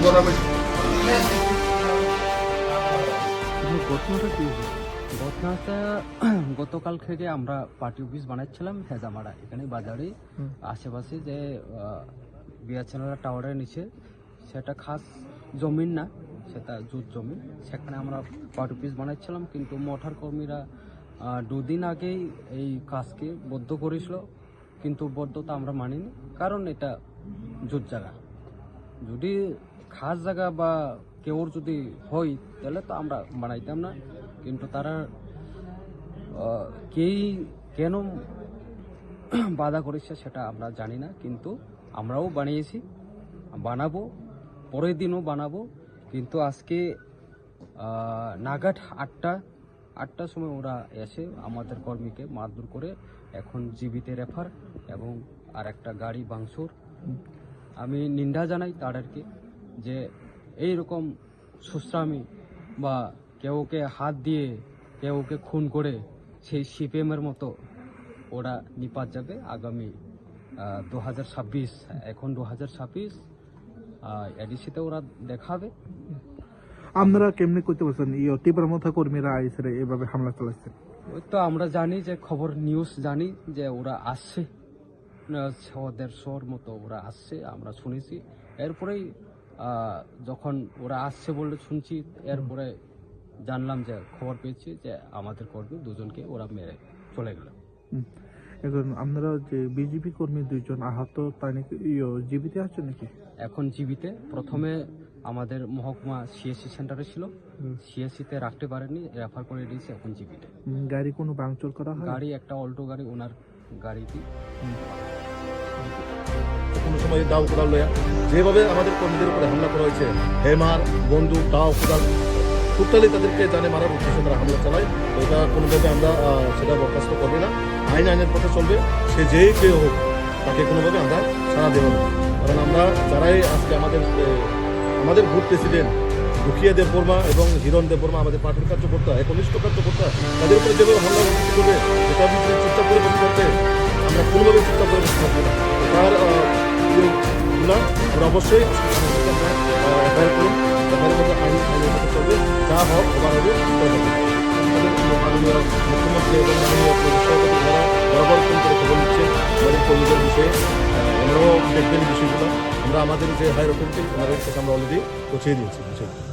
ঘটনাটা কি? ঘটনাটা গতকাল থেকে আমরা পার্টি অফিস বানাচ্ছিলাম হেজামারা এখানে বাজারে আশেপাশে যে বিয়াচেনারা টাওয়ারের নিচে, সেটা খাস জমিন না, সেটা জুট জমি, সেখানে আমরা পার্টি অফিস বানাচ্ছিলাম। কিন্তু মোটর কর্মীরা দুদিন আগেই এই কাজকে বদ্ধ করেছিল, কিন্তু বদ্ধতা আমরা মানিনি, কারণ এটা জুট জায়গা। যদি খাস জায়গা বা কেউর যদি হয় তাহলে তো আমরা বানাইতাম না। কিন্তু তারা কেন বাধা করেছে সেটা আমরা জানি না, কিন্তু আমরাও বানিয়েছি, বানাবো, পরের দিনও বানাবো। কিন্তু আজকে নাগাদ আটটার সময় ওরা এসে আমাদের কর্মীকে মারধর করে এখন জীবিতে রেফার এবং আর একটা গাড়ি ভাঙচুর। আমি নিন্দা জানাই তাদেরকে যে এইরকম সুশ্রামী বা কেউকে হাত দিয়ে কেউকে খুন করে সেই সিপিএমের মতো ওরা নিপাত যাবে আগামী 2026। এখন 2026 এডিসিতে ওরা দেখাবে। আপনারা কেমনি করতে পারছেন তীব্র মাথা কর্মীরা আইসে এভাবে হামলা চালাচ্ছে? ওই তো আমরা জানি যে খবর নিউজ জানি যে ওরা আসছে, ওদের শোর মতো ওরা আসছে, আমরা শুনেছি। এরপরেই যখন ওরা আসছে বলে শুনছি, এরপরে জানলাম যে খবর পেয়েছি যে আমাদের কর্মী দুজনকে ওরা মেরে চলে গেল। এখন আপনারা যে বিজেপি কর্মী দুইজন আহত, তাই নাকি জীবিত আছে নাকি? এখন জীবিতে, প্রথমে আমাদের মহকুমা সিএসসি সেন্টারে ছিল, সিএসসিতে রাখতে পারেনি, রেফার করে দিয়েছে, এখন জীবিতে। গাড়ি কোনো ভাঙচুর করা হয়? গাড়ি একটা অল্টো গাড়ি, ওনার গাড়িটি কোনো সময় দাও কোদাল লয়া যেভাবে আমাদের কর্মীদের উপরে হামলা করা হয়েছে, হেমার বন্দুক দাও কোদাল টোটালি তাদেরকে জানে মারার উদ্দেশ্যে তারা হামলা চালায়। এটা কোনোভাবে আমরা সেটা বরখাস্ত করবে না। আইনের পথে চলবে, সে যেই কেউ হোক তাকে কোনোভাবে আমরা সাড়া দেব না। কারণ আমরা যারাই আজকে আমাদের ভোট প্রেসিডেন্ট দুখিয়া দেববর্মা এবং হিরণ দেববর্মা আমাদের পার্টির কার্যকর্তা, একনিষ্ঠ কার্যকর্তা, তাদের উপরে যেভাবে হামলা করবে এটা চুপচাপ করে বসে করতে আমরা কোনোভাবে চুপচাপ করে বসে থাকবো না। তার আমরা অবশ্যই এফআইআর করুন, এফআইআর মধ্যে আইনের মধ্যে চলবে, যা হোক ওভার হবে। মাননীয় মুখ্যমন্ত্রী এবং মাননীয় সভাপতি যারা বরাবর ফোন করে খবর নিচ্ছেন আমাদের কর্মীদের বিষয়ে, ওনারাও দেখবেন বিষয়গুলো। আমরা আমাদের যে হায়ার অথরিটি ওনাদের কাছে আমরা অলরেডি পৌঁছে দিয়েছি বিষয়গুলো।